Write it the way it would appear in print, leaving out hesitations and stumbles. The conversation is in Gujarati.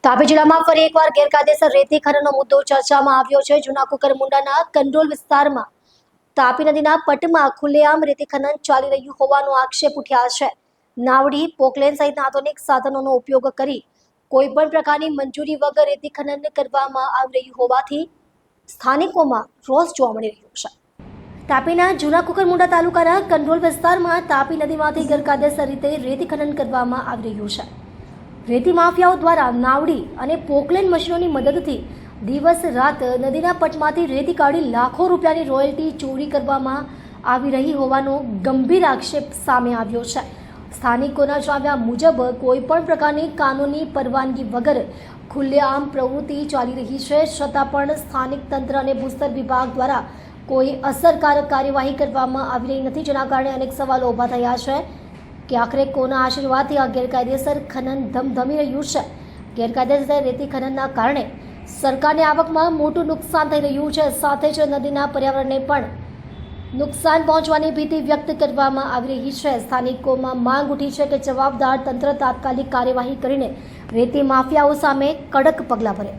તાપી જિલ્લામાં ફરી એકવાર ગેરકાયદેસર રેતી ખનનનો મુદ્દો ચર્ચામાં આવ્યો છે. જૂના કુકરમુંડાના કંડોલ વિસ્તારમાં તાપી નદીના પટમાં ખુલ્લેઆમ રેતી ખનન ચાલી રહ્યું હોવાનો આક્ષેપ ઉઠ્યા છે. નાવડી, પોકલેન સહિતના આધુનિક સાધનોનો ઉપયોગ કરી કોઈપણ પ્રકારની મંજૂરી વગર રેતી ખનન કરવામાં આવી રહ્યું હોવાથી સ્થાનિકોમાં રોષ જોવા મળી રહ્યો છે. તાપીના જૂના કુકરમુંડા તાલુકાના કંડોલ વિસ્તારમાં તાપી નદીમાંથી ગેરકાયદેસર રીતે રેતી ખનન કરવામાં આવી રહ્યું છે. રેતી માફિયાઓ દ્વારા નાવડી અને પોકલેન મશીનોની મદદથી દિવસ રાત નદીના પટમાંથી રેતી કાઢી લાખો રૂપિયાની રોયલ્ટી ચોરી કરવામાં આવી રહી હોવાનો ગંભીર આક્ષેપ સામે આવ્યો છે. સ્થાનિકોના જણાવ્યા મુજબ કોઈપણ પ્રકારની કાનૂની પરવાનગી વગર ખુલ્લેઆમ પ્રવૃત્તિ ચાલી રહી છે, છતાં પણ સ્થાનિક તંત્ર અને ભૂસ્તર વિભાગ દ્વારા કોઈ અસરકારક કાર્યવાહી કરવામાં આવી રહી નથી, જેના કારણે અનેક સવાલો ઊભા થયા છે કે આખરે કોના આશીર્વાદથી આ ગેરકાયદેસર ખનન ધમધમી રહ્યું છે. ગેરકાયદેસર રેતી ખનનના કારણે સરકારની આવકમાં મોટું નુકસાન થઈ રહ્યું છે. સાથે જ નદીના પર્યાવરણને પણ નુકસાન પહોંચવાની ભીતિ વ્યક્ત કરવામાં આવી રહી છે. સ્થાનિકોમાં માંગ ઉઠી છે કે જવાબદાર તંત્ર તાત્કાલિક કાર્યવાહી કરીને રેતી માફિયાઓ સામે કડક પગલાં ભરે.